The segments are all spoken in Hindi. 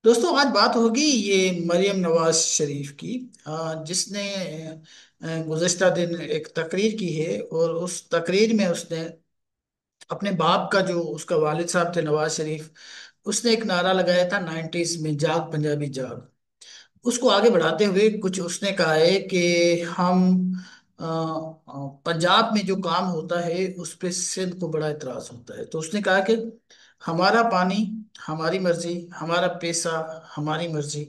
दोस्तों आज बात होगी ये मरियम नवाज शरीफ की, जिसने गुज़श्ता दिन एक तकरीर की है और उस तकरीर में उसने अपने बाप का, जो उसका वालिद साहब थे नवाज शरीफ, उसने एक नारा लगाया था 90s में, जाग पंजाबी जाग। उसको आगे बढ़ाते हुए कुछ उसने कहा है कि हम पंजाब में जो काम होता है उस पे सिंध को बड़ा इतराज होता है। तो उसने कहा कि हमारा पानी हमारी मर्जी, हमारा पैसा हमारी मर्जी,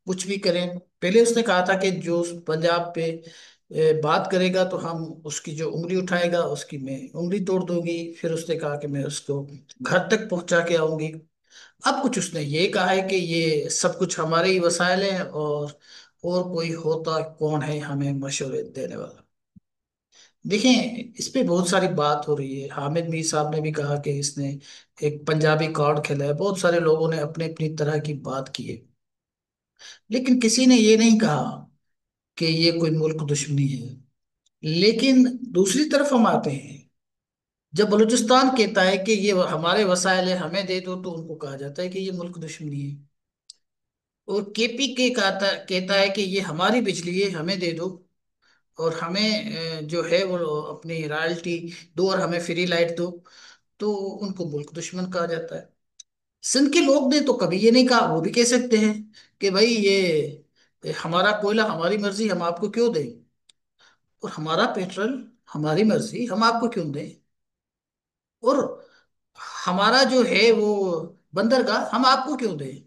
कुछ भी करें। पहले उसने कहा था कि जो पंजाब पे बात करेगा तो हम उसकी जो उंगली उठाएगा उसकी मैं उंगली तोड़ दूंगी। फिर उसने कहा कि मैं उसको घर तक पहुंचा के आऊंगी। अब कुछ उसने ये कहा है कि ये सब कुछ हमारे ही वसाइल हैं, और कोई होता कौन है हमें मशवरे देने वाला। देखें, इस पे बहुत सारी बात हो रही है। हामिद मीर साहब ने भी कहा कि इसने एक पंजाबी कार्ड खेला है। बहुत सारे लोगों ने अपनी अपनी तरह की बात की है, लेकिन किसी ने ये नहीं कहा कि ये कोई मुल्क दुश्मनी है। लेकिन दूसरी तरफ हम आते हैं, जब बलूचिस्तान कहता है कि ये हमारे वसाइल है हमें दे दो, तो उनको कहा जाता है कि ये मुल्क दुश्मनी है। और केपी के कहता है कि ये हमारी बिजली है हमें दे दो, और हमें जो है वो अपनी रॉयल्टी दो, और हमें फ्री लाइट दो, तो उनको मुल्क दुश्मन कहा जाता है। सिंध के लोग ने तो कभी ये नहीं कहा। वो भी कह सकते हैं कि भाई ये हमारा कोयला हमारी मर्जी, हम आपको क्यों दें, और हमारा पेट्रोल हमारी मर्जी, हम आपको क्यों दें, और हमारा जो है वो बंदरगाह हम आपको क्यों दें,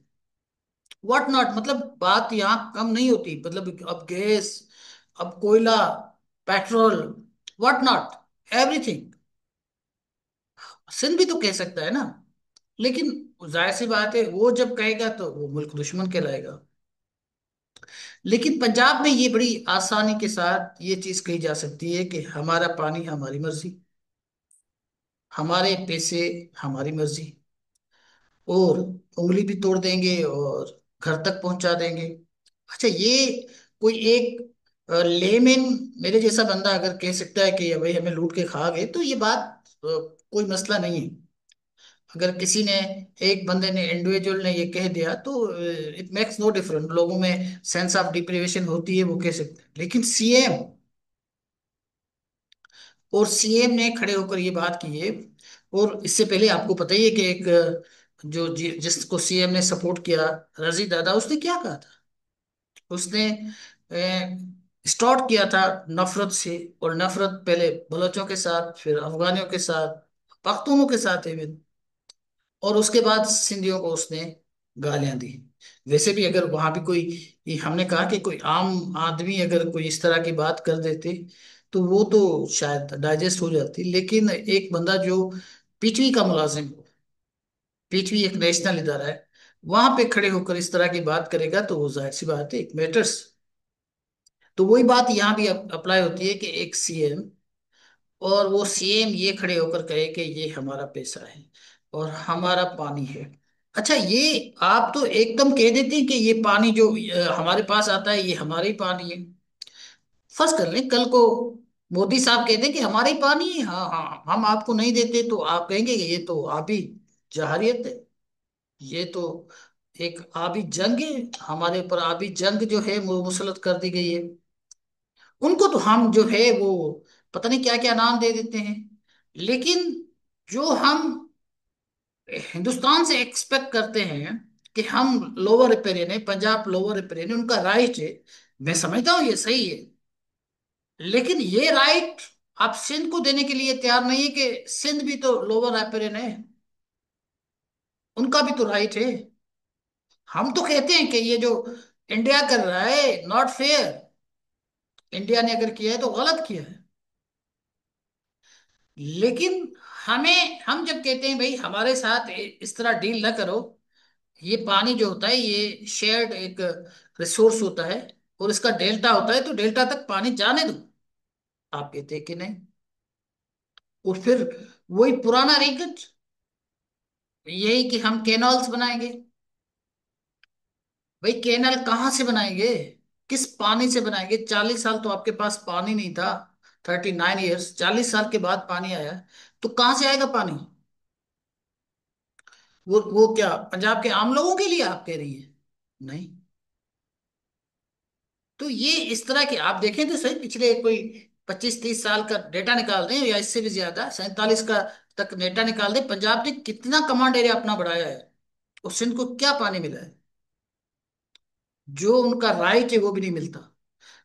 व्हाट नॉट। मतलब बात यहाँ कम नहीं होती। मतलब अब गैस, अब कोयला, petrol, what not, everything Sindh भी तो कह सकता है ना। लेकिन जाहिर सी बात है, वो जब कहेगा तो वो मुल्क दुश्मन कहलाएगा। लेकिन पंजाब में ये बड़ी आसानी के साथ ये चीज कही जा सकती है कि हमारा पानी हमारी मर्जी, हमारे पैसे हमारी मर्जी, और उंगली भी तोड़ देंगे और घर तक पहुंचा देंगे। अच्छा, ये कोई एक लेमेन मेरे जैसा बंदा अगर कह सकता है कि भाई हमें लूट के खा गए, तो ये बात कोई मसला नहीं है। अगर किसी ने, एक बंदे ने, इंडिविजुअल ने ये कह दिया तो इट मेक्स नो डिफरेंस। लोगों में सेंस ऑफ डिप्रिवेशन होती है, वो कह सकते हैं। लेकिन सीएम, और सीएम ने खड़े होकर ये बात की है। और इससे पहले आपको पता ही है कि एक जिसको सीएम ने सपोर्ट किया, रजी दादा, उसने क्या कहा था। उसने स्टार्ट किया था नफरत से, और नफरत पहले बलोचों के साथ, फिर अफगानियों के साथ, पख्तूनों के साथ इवन, और उसके बाद सिंधियों को उसने गालियां दी। वैसे भी अगर वहां भी कोई, ये हमने कहा कि कोई आम आदमी अगर कोई इस तरह की बात कर देते तो वो तो शायद डाइजेस्ट हो जाती। लेकिन एक बंदा जो पीटीवी का मुलाजिम हो, पीटीवी एक नेशनल इदारा है, वहां पे खड़े होकर इस तरह की बात करेगा तो वो जाहिर सी बात है, इट मैटर्स। तो वही बात यहाँ भी अप्लाई होती है कि एक सीएम, और वो सीएम ये खड़े होकर कहे कि ये हमारा पैसा है और हमारा पानी है। अच्छा, ये आप तो एकदम कह देते हैं कि ये पानी जो हमारे पास आता है ये हमारा ही पानी है। फर्ज कर लें कल को मोदी साहब कहते हैं कि हमारा ही पानी है, हाँ हाँ हम आपको नहीं देते, तो आप कहेंगे कि ये तो आबी जहारियत है, ये तो एक आबी जंग है, हमारे ऊपर आबी जंग जो है वो मुसलत कर दी गई है। उनको तो हम जो है वो पता नहीं क्या क्या नाम दे देते हैं। लेकिन जो हम हिंदुस्तान से एक्सपेक्ट करते हैं कि हम लोअर रिपेरियन है, पंजाब लोअर रिपेरियन है, उनका राइट है, मैं समझता हूँ ये सही है। लेकिन ये राइट आप सिंध को देने के लिए तैयार नहीं है कि सिंध भी तो लोअर रिपेरियन है, उनका भी तो राइट है। हम तो कहते हैं कि ये जो इंडिया कर रहा है नॉट फेयर, इंडिया ने अगर किया है तो गलत किया है। लेकिन हम जब कहते हैं भाई हमारे साथ इस तरह डील ना करो, ये पानी जो होता है ये शेयर्ड एक रिसोर्स होता है, और इसका डेल्टा होता है, तो डेल्टा तक पानी जाने दो, आप कहते हैं कि नहीं। और फिर वही पुराना रैकेट, यही कि हम कैनल्स बनाएंगे। भाई कैनल कहाँ से बनाएंगे, किस पानी से बनाएंगे? 40 साल तो आपके पास पानी नहीं था, 39 ईयर्स, 40 साल के बाद पानी आया, तो कहाँ से आएगा पानी? वो क्या पंजाब के आम लोगों के लिए आप कह रही है? नहीं। तो ये इस तरह की आप देखें तो सही, पिछले कोई 25-30 साल का डेटा निकाल दें या इससे भी ज्यादा, 47 का तक डेटा निकाल दें, पंजाब ने कितना कमांड एरिया अपना बढ़ाया है और सिंध को क्या पानी मिला है? जो उनका राइट है वो भी नहीं मिलता।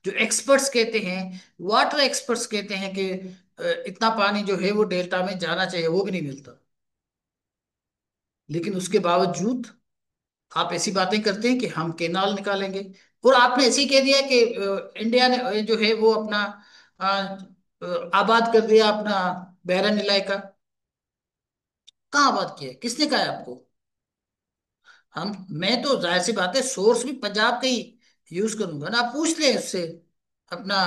जो एक्सपर्ट्स कहते हैं, वाटर एक्सपर्ट्स कहते हैं कि इतना पानी जो है वो डेल्टा में जाना चाहिए, वो भी नहीं मिलता। लेकिन उसके बावजूद आप ऐसी बातें करते हैं कि हम केनाल निकालेंगे। और आपने ऐसे ही कह दिया कि इंडिया ने जो है वो अपना अ, आबाद कर दिया अपना बहरन इलाका। कहाँ आबाद किया है? किसने कहा है आपको? हम मैं तो जाहिर सी बात है सोर्स भी पंजाब का ही यूज करूंगा ना। आप पूछ लें उससे, अपना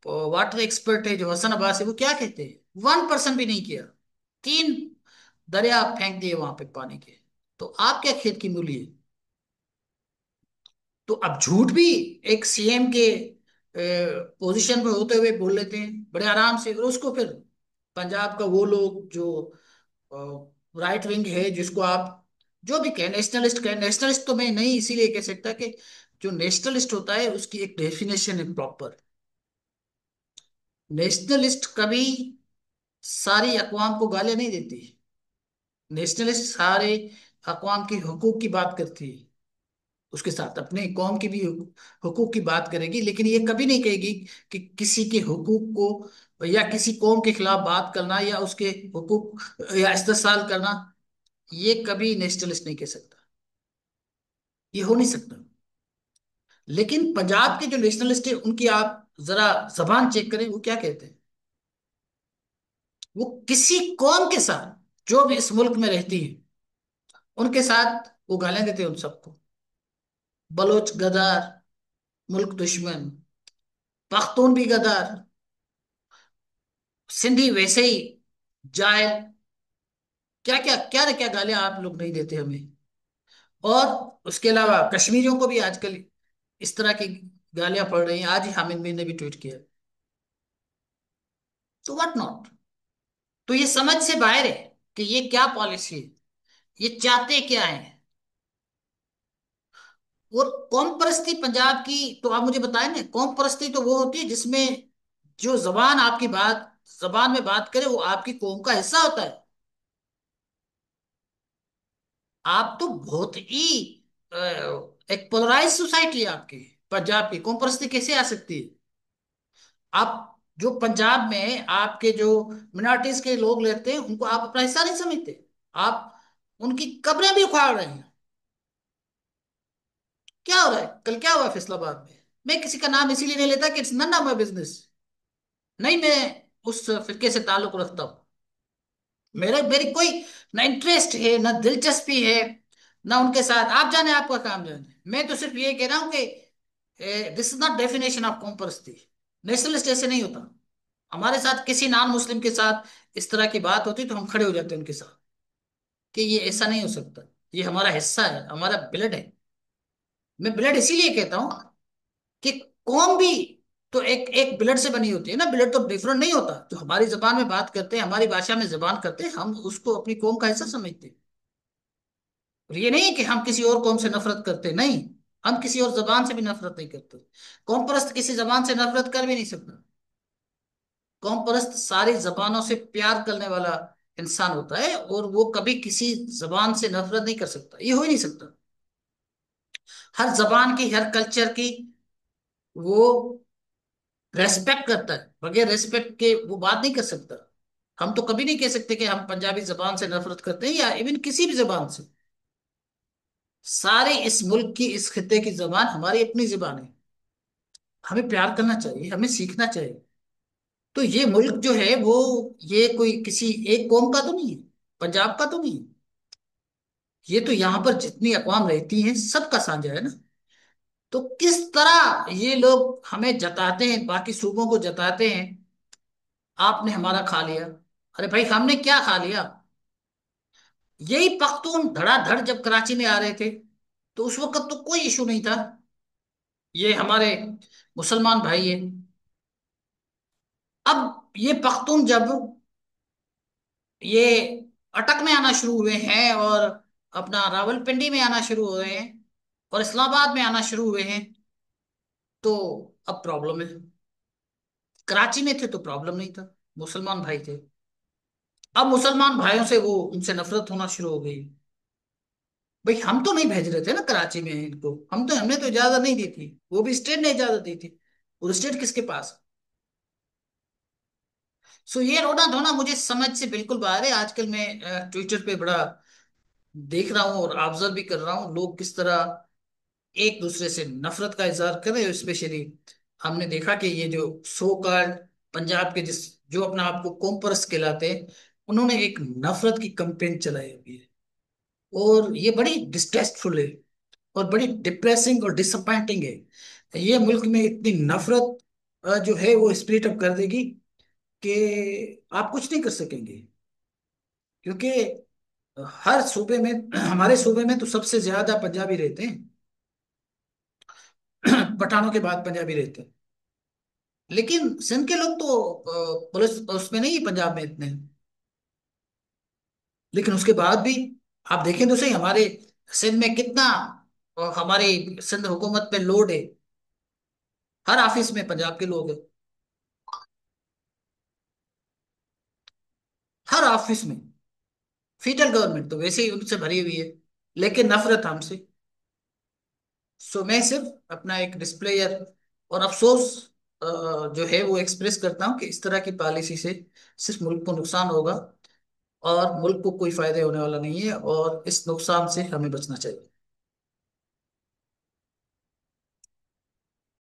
वाटर एक्सपर्ट है जो हसन अब्बास है, वो क्या कहते हैं? 1% भी नहीं किया। 3 दरिया फेंक दिए वहां पे पानी के। तो आप क्या खेत की मूली है? तो अब झूठ भी एक सीएम के पोजीशन पे होते हुए बोल लेते हैं बड़े आराम से, और उसको फिर पंजाब का वो लोग जो राइट विंग है, जिसको आप जो भी कहें, नेशनलिस्ट कहें, नेशनलिस्ट तो मैं नहीं इसीलिए कह सकता कि जो नेशनलिस्ट होता है उसकी एक डेफिनेशन है प्रॉपर। नेशनलिस्ट कभी सारी अकवाम को गालियां नहीं देती। नेशनलिस्ट सारे अकवाम के हुकूक की बात करती है, उसके साथ अपने कौम की भी हुकूक की बात करेगी, लेकिन ये कभी नहीं कहेगी कि किसी के हुकूक को या किसी कौम के खिलाफ बात करना या उसके हुकूक या इस्तेसाल करना, ये कभी नेशनलिस्ट नहीं कह सकता। ये हो नहीं सकता। लेकिन पंजाब के जो नेशनलिस्ट है उनकी आप जरा जबान चेक करें, वो क्या कहते हैं। वो किसी कौम के साथ जो भी इस मुल्क में रहती है उनके साथ वो गालियां देते हैं उन सबको। बलोच गदार, मुल्क दुश्मन, पख्तून भी गदार, सिंधी वैसे ही जाए, क्या क्या क्या न क्या गालियां आप लोग नहीं देते हमें। और उसके अलावा कश्मीरियों को भी आजकल इस तरह की गालियां पड़ रही हैं। आज ही हामिद मीर ने भी ट्वीट किया। तो व्हाट नॉट। तो ये समझ से बाहर है कि ये क्या पॉलिसी है, ये चाहते क्या है। और कौम परस्ती पंजाब की तो आप मुझे बताएं ना, कौम परस्ती तो वो होती है जिसमें जो जबान आपकी बात जबान में बात करे वो आपकी कौम का हिस्सा होता है। आप तो बहुत ही अ, एक पोलराइज सोसाइटी है आपकी। पंजाब की कौम परस्ती कैसे आ सकती है? आप जो पंजाब में आपके जो मिनॉरिटीज के लोग रहते हैं उनको आप अपना हिस्सा नहीं समझते। आप उनकी कब्रें भी उखाड़ रहे हैं। क्या हो रहा है? कल क्या हुआ फैसलाबाद में? मैं किसी का नाम इसीलिए नहीं लेता कि it's none of my business. नहीं, मैं उस फिरके से ताल्लुक रखता हूँ। मेरा मेरी कोई ना इंटरेस्ट है ना दिलचस्पी है ना उनके साथ। आप जाने, आपका काम जाने। मैं तो सिर्फ ये कह रहा हूँ कि this is not definition of कॉम्पर्सिटी। नेशनलिस्ट ऐसे नहीं होता। हमारे साथ किसी नॉन मुस्लिम के साथ इस तरह की बात होती तो हम खड़े हो जाते हैं उनके साथ कि ये ऐसा नहीं हो सकता। ये हमारा हिस्सा है, हमारा ब्लड है। मैं ब्लड इसीलिए कहता हूँ कि कौम भी तो एक एक ब्लड से बनी होती है ना। ब्लड तो डिफरेंट नहीं होता। जो हमारी जबान में बात करते हैं, हमारी भाषा में जबान करते हैं, हम उसको अपनी कौम का हिस्सा समझते हैं। और ये नहीं है कि हम किसी और कौम से नफरत करते, नहीं। हम किसी और जबान से भी नफरत नहीं करते। कौम परस्त किसी जबान से नफरत कर भी नहीं सकता। कौम परस्त सारी जबानों से प्यार करने वाला इंसान होता है, और वो कभी किसी जबान से नफरत नहीं कर सकता। ये हो ही नहीं सकता। हर जबान की, हर कल्चर की वो रेस्पेक्ट करता है। बगैर रेस्पेक्ट के वो बात नहीं कर सकता। हम तो कभी नहीं कह सकते कि हम पंजाबी जबान से नफरत करते हैं या इवन किसी भी जबान से। सारे इस मुल्क की, इस खित्ते की जबान हमारी अपनी जबान है। हमें प्यार करना चाहिए, हमें सीखना चाहिए। तो ये मुल्क जो है वो, ये कोई किसी एक कौम का तो नहीं है, पंजाब का तो नहीं है। ये तो यहाँ पर जितनी अकवाम रहती हैं सबका साझा है ना। तो किस तरह ये लोग हमें जताते हैं, बाकी सूबों को जताते हैं आपने हमारा खा लिया। अरे भाई, हमने क्या खा लिया? यही पख्तून धड़ाधड़ जब कराची में आ रहे थे तो उस वक्त तो कोई इशू नहीं था। ये हमारे मुसलमान भाई है। अब ये पख्तून जब ये अटक में आना शुरू हुए हैं और अपना रावलपिंडी में आना शुरू हुए हैं और इस्लामाबाद में आना शुरू हुए हैं, तो अब प्रॉब्लम है। कराची में थे तो प्रॉब्लम नहीं था, मुसलमान भाई थे। अब मुसलमान भाइयों से वो उनसे नफरत होना शुरू हो गई। भाई हम तो नहीं भेज रहे थे ना कराची में इनको, हमने तो इजाजत नहीं दी थी, वो भी स्टेट ने इजाजत दी थी। और स्टेट किसके पास? सो ये रोना धोना मुझे समझ से बिल्कुल बाहर है। आजकल मैं ट्विटर पे बड़ा देख रहा हूँ और ऑब्जर्व भी कर रहा हूँ, लोग किस तरह एक दूसरे से नफरत का इजहार कर रहे हैं। स्पेशली हमने देखा कि ये जो सो कॉल्ड पंजाब के जिस जो अपना आपको कॉम्पर्स कहलाते हैं, उन्होंने एक नफरत की कैंपेन चलाई हुई है। और ये बड़ी डिस्ट्रेसफुल है और बड़ी डिप्रेसिंग और डिसअपॉइंटिंग है। ये मुल्क में इतनी नफरत जो है वो स्प्लिट अप कर देगी कि आप कुछ नहीं कर सकेंगे। क्योंकि हर सूबे में हमारे सूबे में तो सबसे ज्यादा पंजाबी रहते हैं। पठानों के बाद पंजाबी रहते हैं। लेकिन सिंध के लोग तो पुलिस उसमें नहीं है, पंजाब में इतने। लेकिन उसके बाद भी आप देखें तो सही, हमारे सिंध में कितना हमारी सिंध हुकूमत पे लोड है। हर ऑफिस में पंजाब के लोग हैं, हर ऑफिस में। फेडरल गवर्नमेंट तो वैसे ही उनसे भरी हुई है, लेकिन नफरत हमसे। सो मैं सिर्फ अपना एक डिस्प्लेयर और अफसोस जो है वो एक्सप्रेस करता हूँ कि इस तरह की पॉलिसी से सिर्फ मुल्क को नुकसान होगा और मुल्क को कोई फायदे होने वाला नहीं है, और इस नुकसान से हमें बचना चाहिए।